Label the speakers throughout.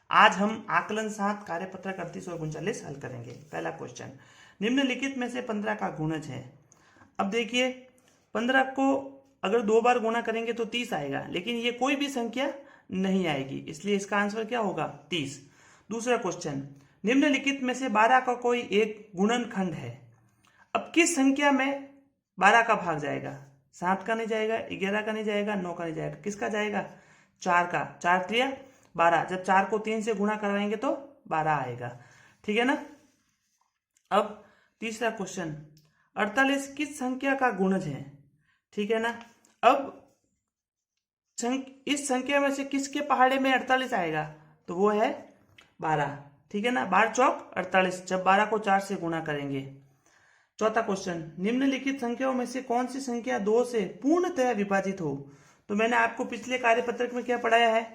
Speaker 1: आज हम आकलन 7 कार्यपत्र 38 और 39 हल करेंगे। पहला क्वेश्चन, निम्नलिखित में से 15 का गुणज है। अब देखिए 15 को अगर 2 बार गुणा करेंगे तो 30 आएगा, लेकिन ये कोई भी संख्या नहीं आएगी, इसलिए इसका आंसर क्या होगा 30। दूसरा क्वेश्चन, निम्नलिखित में से 12 का कोई एक गुणनखंड है। अब किस संख्या में 12 का भाग जाएगा? 7 का नहीं जाएगा, 11 का नहीं जाएगा, 9 का नहीं जाएगा, किसका जाएगा? 4 का। 4 3 12, जब 4 को 3 से गुणा करवाएंगे तो 12 आएगा। ठीक है ना। अब तीसरा क्वेश्चन, 48 किस संख्या का गुणज है? ठीक है ना। अब इस संख्या में से किसके पहाड़े में 48 आएगा? तो वो है 12। ठीक है ना, 12 चौक 48, जब 12 को 4 से गुणा करेंगे। चौथा क्वेश्चन, निम्नलिखित संख्याओं में से कौन सी संख्या 2 से पूर्णतः विभाजित हो? तो मैंने आपको पिछले कार्यपत्रक में क्या पढ़ाया है,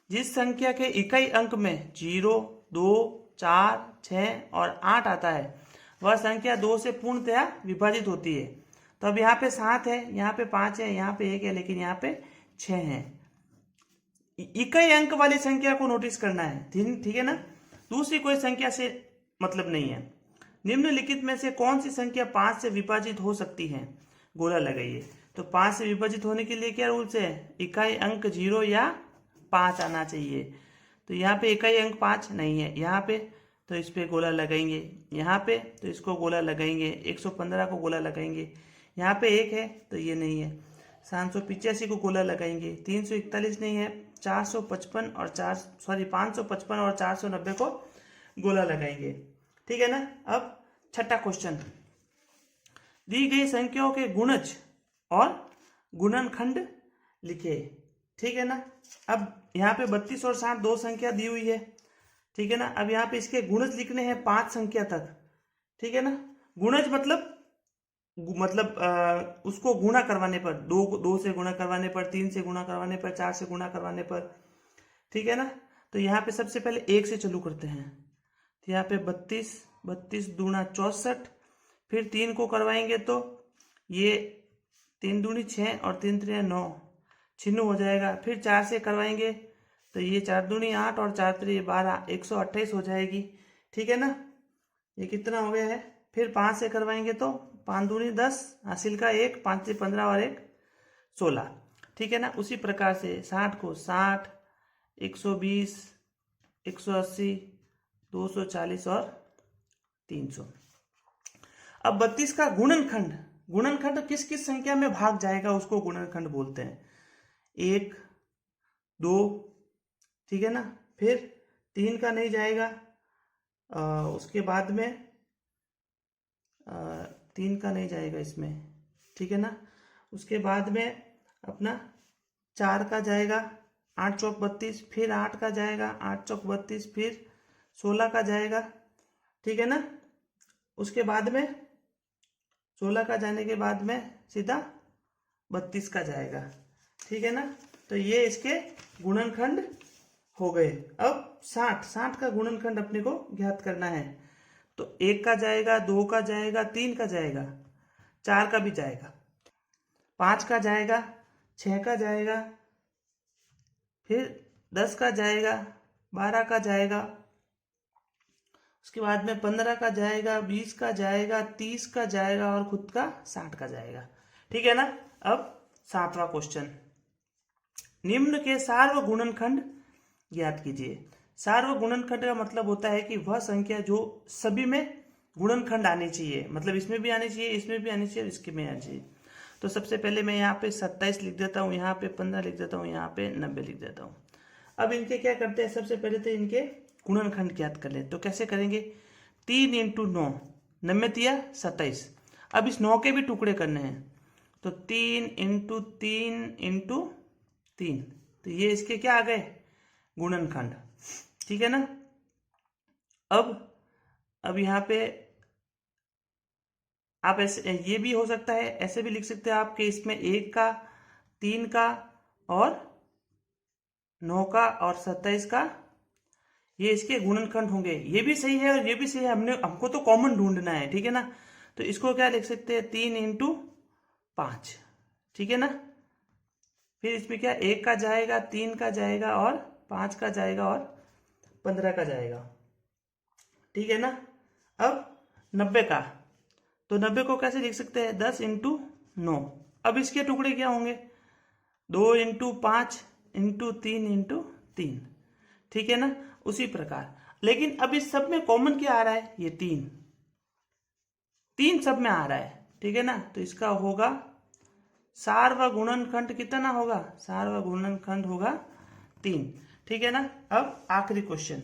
Speaker 1: जिस संख्या के इकाई अंक में 0, 2, 4, 6 और 8 आता है वह संख्या 2 से पूर्णतः विभाजित होती है। तो अब यहाँ पे 7 है, यहाँ पे 5 है, यहाँ पे 1 है, लेकिन यहाँ पे 6 है। इकाई अंक वाली संख्या को नोटिस करना है, ठीक है ना। दूसरी कोई संख्या से मतलब नहीं है। निम्नलिखित में से कौन सी संख्या 5 से विभाजित हो सकती है? गोला लगाइए। तो 5 से विभाजित होने के लिए क्या रूल्स है? इकाई अंक 0 या 5 आना चाहिए। तो यहाँ पे इकाई अंक 5 नहीं है, यहाँ पे तो इस पे गोला लगाएंगे, यहाँ पे तो इसको गोला लगाएंगे, 115 को गोला लगाएंगे, यहाँ पे 1 है तो ये नहीं है, 785 को गोला लगाएंगे, 341 नहीं है, 455 और 555 और 490 को गोला लगाएंगे। ठीक है ना। अब छठा क्वेश्चन, दी गई संख्याओं के गुणज और गुणनखंड लिखे। ठीक है ना। अब यहाँ पे 32 और 60 दो संख्या दी हुई है। ठीक है ना। अब यहाँ पे इसके गुणज लिखने हैं 5 संख्या तक। ठीक है ना। गुणज मतलब उसको गुणा करवाने पर, 2 से गुणा करवाने पर, 3 से गुणा करवाने पर, 4 से गुणा करवाने पर। ठीक है ना। तो यहाँ पे सबसे पहले 1 से चालू करते हैं। तो यहाँ पे 32 दूना 64, फिर 3 को करवाएंगे तो ये 3 दूनी 6 और 3 3 9, 96 हो जाएगा। फिर 4 से करवाएंगे तो ये 4 दूनी 8 और 4 3 12, 128 हो जाएगी। ठीक है ना। ये कितना हो गया है। फिर 5 से करवाएंगे तो 5 दूनी 10, हासिल का 1, 5 से 15 और 1 16। ठीक है ना। उसी प्रकार से 60 को 60, 120, 180, 240 और 300। अब 32 का गुणनखंड किस किस संख्या में भाग जाएगा उसको गुणनखंड बोलते हैं। 1, 2, ठीक है ना। फिर 3 का नहीं जाएगा, उसके बाद में 3 का नहीं जाएगा इसमें। ठीक है ना। उसके बाद में अपना 4 का जाएगा, 8 चौक 32, फिर 8 का जाएगा, 8 चौक 32, फिर 16 का जाएगा। ठीक है ना। उसके बाद में 16 का जाने के बाद में सीधा 32 का जाएगा। ठीक है ना। तो ये इसके गुणनखंड हो गए। अब 60 का गुणनखंड अपने को ज्ञात करना है। तो 1 का जाएगा, 2 का जाएगा, 3 का जाएगा, 4 का भी जाएगा, 5 का जाएगा, 6 का जाएगा, फिर 10 का जाएगा, 12 का जाएगा, उसके बाद में 15 का जाएगा, 20 का जाएगा, 30 का जाएगा और खुद का 60 का जाएगा। ठीक है ना। अब 7वां क्वेश्चन, निम्न के सार्व गुणनखंड ज्ञात कीजिए। सार्व गुणनखंड का मतलब होता है कि वह संख्या जो सभी में गुणनखंड आनी चाहिए, मतलब इसमें भी आनी चाहिए, इसमें भी आनी चाहिए, इसके में आनी चाहिए। तो सबसे पहले मैं यहाँ पे 27 लिख देता हूँ, यहाँ पे 15 लिख देता हूँ, यहाँ पे 90 लिख देता हूँ। अब इनके क्या करते हैं, सबसे पहले तो इनके गुणनखंड ज्ञात कर ले। तो कैसे करेंगे, 3 × 9, 9 तिया 27। अब इस 9 के भी टुकड़े करने हैं, तो 3 × 3 × 3, तो ये इसके क्या आ गए, गुणनखंड। ठीक है ना। अब यहाँ पे आप ऐसे, ये भी हो सकता है, ऐसे भी लिख सकते हैं आप कि इसमें 1 का, 3 का और 9 का और 27 का, ये इसके गुणनखंड होंगे। ये भी सही है और ये भी सही है, हमको तो कॉमन ढूंढना है। ठीक है ना। तो इसको क्या लिख सकते हैं, 3 × 5। ठीक है ना। फिर इसमें क्या, 1 का जाएगा, 3 का जाएगा और 5 का जाएगा और 15 का जाएगा, ठीक है ना। अब 90 का, तो 90 को कैसे लिख सकते हैं, 10 इंटू 9। अब इसके टुकड़े क्या होंगे, 2 इंटू 5 इंटू 3 इंटू 3, ठीक है ना। उसी प्रकार, लेकिन अब इस सब में कॉमन क्या आ रहा है, ये 3 सब में आ रहा है, ठीक है ना। तो इसका होगा सार्वगुणनखंड कितना होगा, सार्वगुणनखंड होगा 3, ठीक है ना। अब आखिरी क्वेश्चन,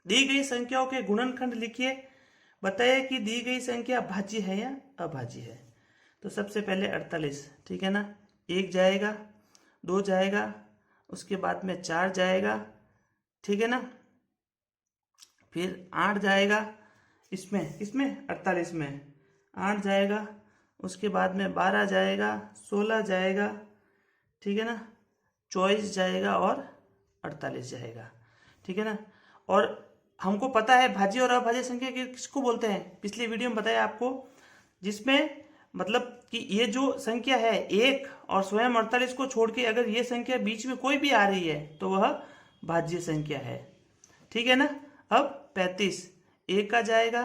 Speaker 1: दी गई संख्याओं के गुणनखंड लिखिए, बताइए कि दी गई संख्या भाज्य है या अभाज्य है। तो सबसे पहले 48, ठीक है ना, 1 जाएगा, 2 जाएगा, उसके बाद में 4 जाएगा, ठीक है ना, फिर 8 जाएगा, इसमें 48 में 8 जाएगा, उसके बाद में 12 जाएगा, 16 जाएगा, ठीक है ना, 24 जाएगा और 48 जाएगा, ठीक है ना। और हमको पता है भाज्य और अभाज्य संख्या किसको बोलते हैं, पिछली वीडियो में बताया आपको, जिसमें मतलब कि ये जो संख्या है 1 और स्वयं 48 को छोड़ के अगर ये संख्या बीच में कोई भी आ रही है तो वह भाज्य संख्या है, ठीक है ना। अब 35, 1 का जाएगा,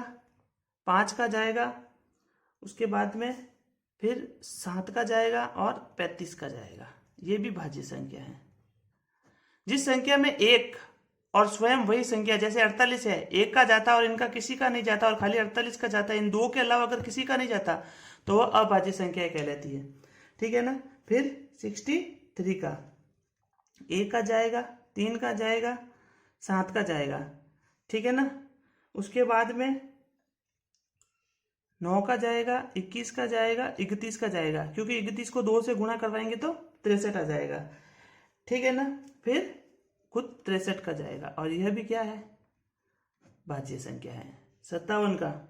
Speaker 1: 5 का जाएगा, उसके बाद में फिर 7 का जाएगा और 35 का जाएगा, ये भी भाज्य संख्या है। जिस संख्या में 1 और स्वयं वही संख्या, जैसे 48 है, 1 का जाता और इनका किसी का नहीं जाता और खाली 48 का जाता है, इन दो के अलावा अगर किसी का नहीं जाता तो वह अभाज्य संख्या कहलाती है, ठीक है ना। फिर 63 का, 1 का जाएगा, 3 का जाएगा, 7 का जाएगा, ठीक है ना। उसके बाद में 9 का जाएगा, 21 का जाएगा, 31 का जाएगा, क्योंकि 31 को 2 से गुणा करवाएंगे तो 63 आ जाएगा, ठीक है ना। फिर खुद 63 का जाएगा, और यह भी क्या है, भाज्य संख्या है। 57 का,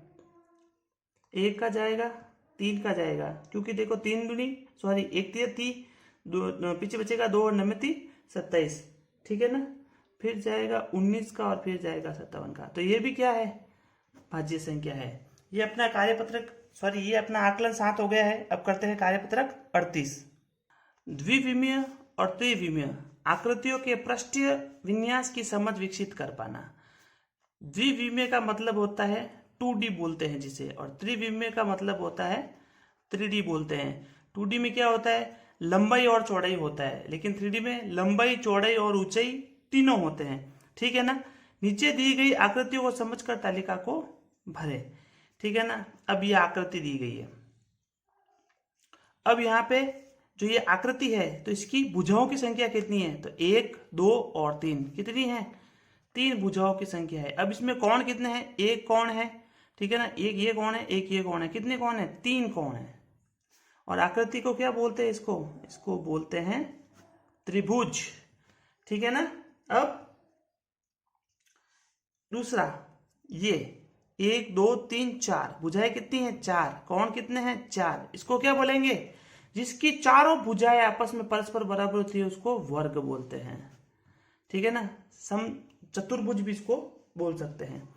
Speaker 1: 1 का जाएगा, 3 का जाएगा, क्योंकि देखो 3 दूनी सॉरी 1 3 पीछे बचेगा 2 और 9 27, ठीक है ना। फिर जाएगा 19 का और फिर जाएगा 57 का, तो ये भी क्या है, भाज्य संख्या है। ये अपना कार्यपत्रक ये अपना आकलन 7 हो गया है। अब करते हैं कार्यपत्रक 38। द्विविमीय और त्रिविमीय आकृतियों के पृष्ठीय विन्यास की समझ विकसित कर पाना। द्विविमीय का मतलब होता है 2D बोलते हैं जिसे, और त्रिविमीय का मतलब होता है 3D बोलते हैं। 2D में क्या होता है, लंबाई और चौड़ाई होता है, लेकिन 3D में लंबाई, चौड़ाई और ऊंचाई तीनों होते हैं, ठीक है ना। नीचे दी गई आकृतियों को समझकर तालिका को भरे, ठीक है ना। अब ये आकृति दी गई है, अब यहाँ पे जो ये आकृति है तो इसकी भुजाओं की संख्या कितनी है, तो 1 2 और 3, कितनी है, 3 भुजाओं की संख्या है। अब इसमें कोण कितने हैं, एक कोण है, ठीक है ना, एक ये कोण है, एक ये कोण है, कितने कोण है, 3 कोण है। और आकृति को क्या बोलते हैं, इसको बोलते हैं त्रिभुज, ठीक है ना। अब दूसरा, ये 1 2 3 4 भुजाएं कितनी है, 4, कोण कितने हैं, 4, इसको क्या बोलेंगे, जिसकी चारों भुजाएं आपस में परस्पर बराबर होती है उसको वर्ग बोलते हैं, ठीक है ना। सम चतुर्भुज भी इसको बोल सकते हैं।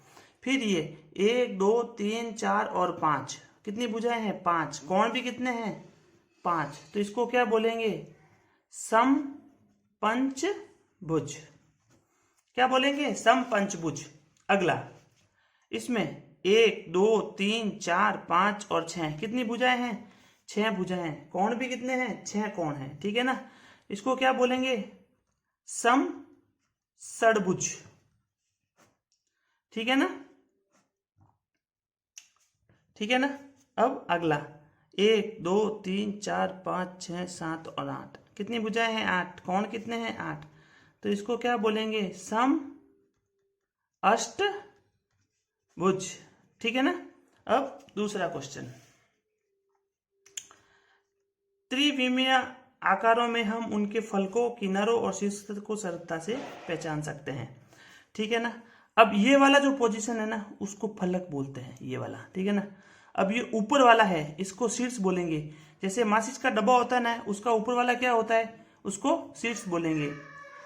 Speaker 1: फिर ये 1 2 3 4 और 5, कितनी भुजाएं हैं, 5, कोण भी कितने हैं, 5, तो इसको क्या बोलेंगे, सम पंचभुज, क्या बोलेंगे, सम पंचभुज। अगला, इसमें 1 2 3 4 5 और 6, कितनी भुजाएं हैं, 6 भुजाएं, कोण भी कितने हैं, 6 कोण हैं, ठीक है ना। इसको क्या बोलेंगे, सम षडभुज, ठीक है ना, ठीक है ना। अब अगला 1 2 3 4 5 6 7 और 8, कितनी भुजाएं हैं, 8, कोण कितने हैं, 8, तो इसको क्या बोलेंगे, सम अष्टभुज, ठीक है ना। अब दूसरा क्वेश्चन, त्रिविमीय आकारों में हम उनके फलकों, किनारों और शीर्ष को सरलता से पहचान सकते हैं, ठीक है ना। अब ये वाला जो पोजीशन है ना उसको फलक बोलते हैं, ये वाला, ठीक है ना। अब ये ऊपर वाला है इसको शीर्ष बोलेंगे, जैसे माचिस का डब्बा होता है ना, उसका ऊपर वाला क्या होता है, उसको शीर्ष बोलेंगे।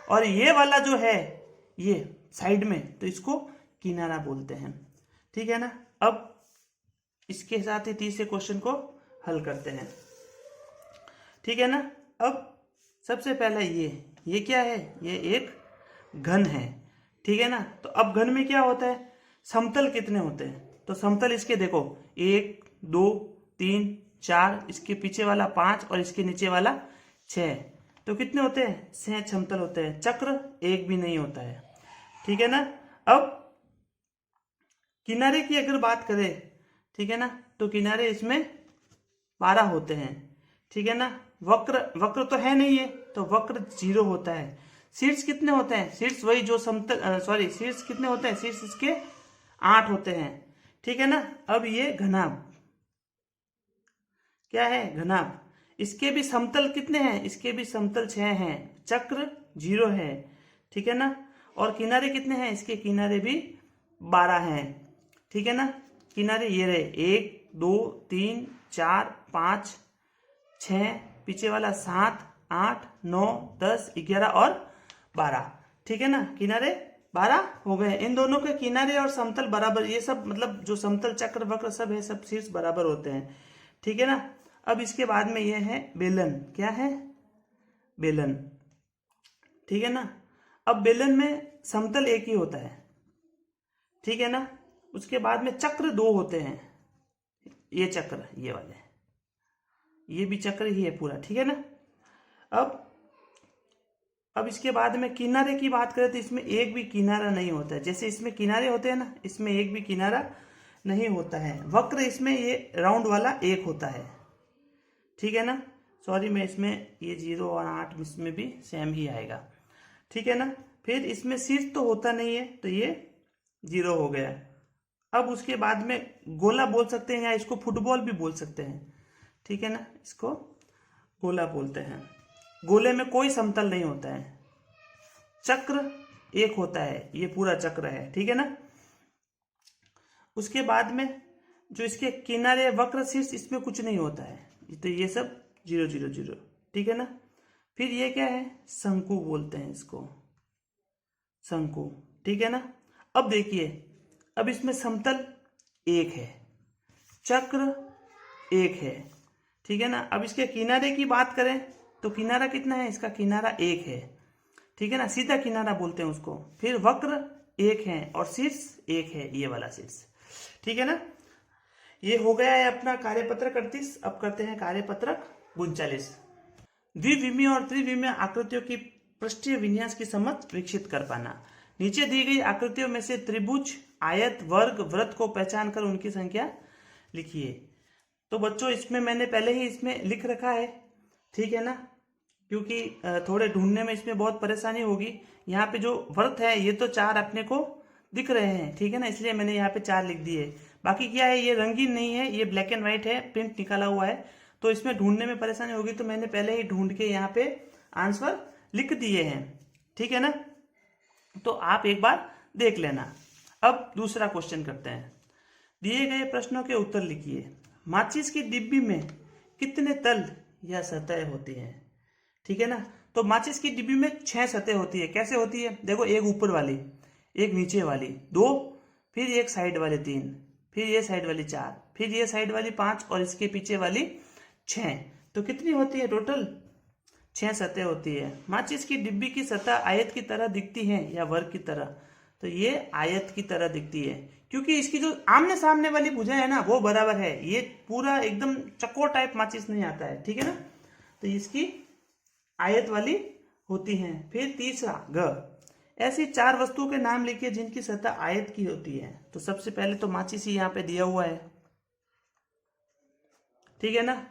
Speaker 1: और ये वाला जो है ये साइड में, तो इसको किनारा बोलते हैं, ठीक है ना। अब इसके साथ ही तीसरे क्वेश्चन को हल करते हैं, ठीक है ना। अब सबसे पहला ये क्या है, ये एक घन है, ठीक है ना। तो अब घन में क्या होता है, समतल कितने होते हैं, तो समतल इसके देखो 1 2 3 4, इसके पीछे वाला 5 और इसके नीचे वाला 6, तो कितने होते हैं, 6 समतल होते हैं। चक्र एक भी नहीं होता है, ठीक है ना। अब किनारे की अगर बात करें, ठीक है ना, तो किनारे इसमें 12 होते हैं, ठीक है ना। वक्र वक्र तो है नहीं है, तो वक्र 0 होता है। शीर्ष कितने होते हैं, शीर्ष वही जो समतल शीर्ष कितने होते हैं, शीर्ष इसके 8 होते हैं, ठीक है ना। अब ये घनाभ क्या है, घनाभ, इसके भी समतल कितने हैं, इसके भी समतल 6 हैं, चक्र 0 है, ठीक है ना। और किनारे कितने हैं, इसके किनारे भी 12 हैं, ठीक है ना। किनारे ये रहे 1 2 3 4 5 6, पीछे वाला 7 8 9 10 11 और 12, ठीक है ना। किनारे 12 हो गए। इन दोनों के किनारे और समतल बराबर, ये सब मतलब जो समतल चक्र वक्र सब है, सब शीर्ष बराबर होते हैं, ठीक है ना। अब इसके बाद में ये है बेलन, क्या है, बेलन, ठीक है ना। अब बेलन में समतल एक ही होता है, ठीक है ना। उसके बाद में चक्र 2 होते हैं, ये चक्र ये वाले, ये भी चक्र ही है पूरा, ठीक है ना। अब इसके बाद में किनारे की बात करें तो इसमें एक भी किनारा नहीं होता है, जैसे इसमें किनारे होते हैं ना, इसमें एक भी किनारा नहीं होता है। वक्र इसमें ये राउंड वाला एक होता है, ठीक है ना। सॉरी, मैं इसमें ये 0 और 8 इसमें भी सेम ही आएगा, ठीक है ना। फिर इसमें शीर्ष तो होता नहीं है, तो ये 0 हो गया। अब उसके बाद में गोला बोल सकते हैं या इसको फुटबॉल भी बोल सकते हैं, ठीक है ना, इसको गोला बोलते हैं। गोले में कोई समतल नहीं होता है, चक्र एक होता है, ये पूरा चक्र है, ठीक है ना। उसके बाद में जो इसके किनारे वक्र शीर्ष, इसमें कुछ नहीं होता है, तो ये सब 0 0 0, ठीक है ना। फिर ये क्या है, शंकु बोलते हैं इसको, शंकु, ठीक है ना। अब देखिए, अब इसमें समतल एक है, चक्र एक है, ठीक है ना। अब इसके किनारे की बात करें तो किनारा कितना है, इसका किनारा एक है, ठीक है ना, सीधा किनारा बोलते हैं उसको। फिर वक्र एक है और शीर्ष एक है, ये वाला शीर्ष, ठीक है ना। ये हो गया है अपना कार्यपत्रक 38। अब करते हैं कार्यपत्रक 39। द्विविमीय और त्रिविमीय आकृतियों की पृष्ठीय विन्यास की समझ विकसित कर पाना। नीचे दी गई आकृतियों में से त्रिभुज, आयत, वर्ग, वृत्त को पहचान कर उनकी संख्या लिखिए। तो बच्चों इसमें मैंने पहले ही इसमें लिख रखा है, ठीक है ना, क्योंकि थोड़े ढूंढने में इसमें बहुत परेशानी होगी। यहाँ पे जो वृत्त है ये तो 4 अपने को दिख रहे हैं, ठीक है ना, इसलिए मैंने यहाँ पे 4 लिख दिए। बाकी क्या है, ये रंगीन नहीं है, ये ब्लैक एंड व्हाइट है, प्रिंट निकाला हुआ है, तो इसमें ढूंढने में परेशानी होगी, तो मैंने पहले ही ढूंढ के यहाँ पे आंसर लिख दिए हैं, ठीक है ना। तो आप एक बार देख लेना। अब दूसरा क्वेश्चन करते हैं। दिए गए प्रश्नों के उत्तर लिखिए। माचिस की डिब्बी में कितने तल या सतह होती हैं, ठीक है ना। तो माचिस की डिब्बी में 6 सतह होती है। कैसे होती है, देखो, एक ऊपर वाली, एक नीचे वाली 2, फिर एक साइड वाली 3, फिर ये साइड वाली 4, फिर ये साइड वाली 5 और इसके पीछे वाली 6। तो कितनी होती है टोटल, 6 सतह होती है। माचिस की डिब्बी की सतह आयत की तरह दिखती है या वर्ग की तरह, तो ये आयत की तरह दिखती है, क्योंकि इसकी जो आमने सामने वाली भुजा है ना वो बराबर है। ये पूरा एकदम चकोर टाइप माचिस नहीं आता है, ठीक है ना, तो इसकी आयत वाली होती हैं। फिर तीसरा ग, ऐसी 4 वस्तुओं के नाम लिखिए जिनकी सतह आयत की होती है। तो सबसे पहले तो माचिस ही यहाँ पे दिया हुआ है, ठीक है ना।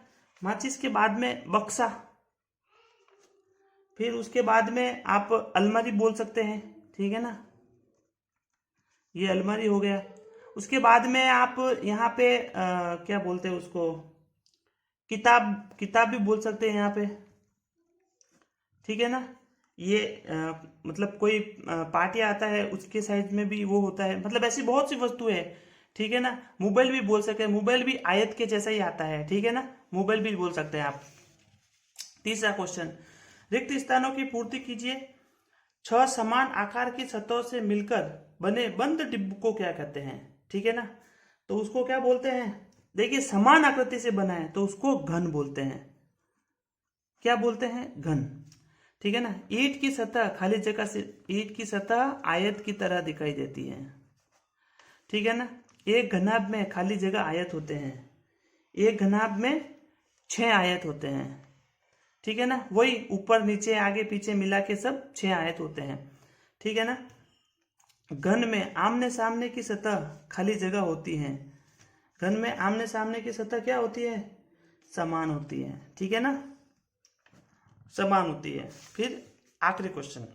Speaker 1: माचिस के बाद में बक्सा, फिर उसके बाद में आप अलमारी बोल सकते हैं, ठीक है ना, ये अलमारी हो गया। उसके बाद में आप यहाँ पे क्या बोलते हैं उसको, किताब भी बोल सकते हैं यहाँ पे, ठीक है ना। ये मतलब कोई पार्टी आता है उसके साइज में भी वो होता है, मतलब ऐसी बहुत सी वस्तु है, ठीक है ना। मोबाइल भी बोल सकते हैं, मोबाइल भी आयत के जैसा ही आता है, ठीक है ना, मोबाइल भी बोल सकते हैं आप। तीसरा क्वेश्चन, रिक्त स्थानों की पूर्ति कीजिए। 6 समान आकार की सतहों से मिलकर बने बंद डिब्बे को क्या कहते हैं, ठीक है ना। तो उसको क्या बोलते हैं, देखिए, समान आकृति से बना है तो उसको घन बोलते हैं। क्या बोलते हैं, घन। ठीक है ना। ईंट की सतह खाली जगह से, ईंट की सतह आयत की तरह दिखाई देती है, ठीक है ना। एक घनाभ में खाली जगह आयत होते हैं, एक घनाभ में 6 आयत होते हैं, ठीक है ना। वही ऊपर नीचे आगे पीछे मिला के सब 6 आयत होते हैं, ठीक है ना। घन में आमने सामने की सतह खाली जगह होती है, घन में आमने सामने की सतह क्या होती है, समान होती है, ठीक है ना, समान होती है। फिर आखिरी क्वेश्चन,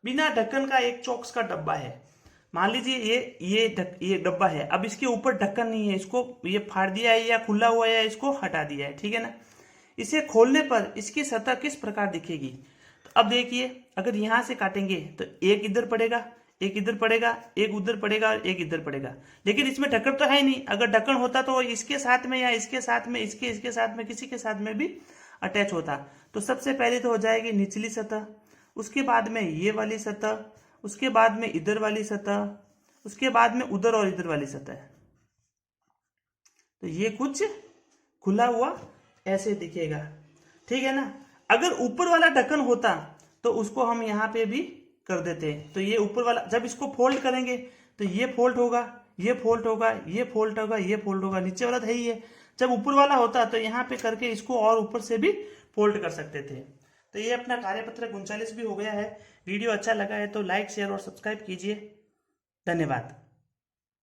Speaker 1: बिना ढक्कन का एक चॉक्स का डब्बा है। मान लीजिए ये डब्बा है, अब इसके ऊपर ढक्कन नहीं है, इसको ये फाड़ दिया है या खुला हुआ है या इसको हटा दिया है, ठीक है ना। इसे खोलने पर इसकी सतह किस प्रकार दिखेगी। तो अब देखिए, अगर यहां से काटेंगे तो एक इधर पड़ेगा, एक इधर पड़ेगा, एक उधर पड़ेगा और एक इधर पड़ेगा, लेकिन इसमें ढक्कन तो है नहीं। अगर ढक्कन होता तो इसके साथ में या इसके साथ में, इसके साथ में, किसी के साथ में भी अटैच होता। तो सबसे पहले तो हो जाएगी निचली सतह, उसके बाद में ये वाली सतह, उसके बाद में इधर वाली सतह, उसके बाद में उधर और इधर वाली सतह। तो ये कुछ खुला हुआ ऐसे दिखेगा, ठीक है ना। अगर ऊपर वाला ढक्कन होता तो उसको हम यहां पे भी कर देते। तो ये ऊपर वाला, जब इसको फोल्ड करेंगे तो ये फोल्ड होगा, ये फोल्ड होगा, ये फोल्ड होगा, ये फोल्ड होगा, नीचे वाला तो है ही है। जब ऊपर वाला होता तो यहाँ पे करके इसको और ऊपर से भी फोल्ड कर सकते थे। तो ये अपना कार्यपत्र 39 भी हो गया है। वीडियो अच्छा लगा है तो लाइक शेयर और सब्सक्राइब कीजिए। धन्यवाद।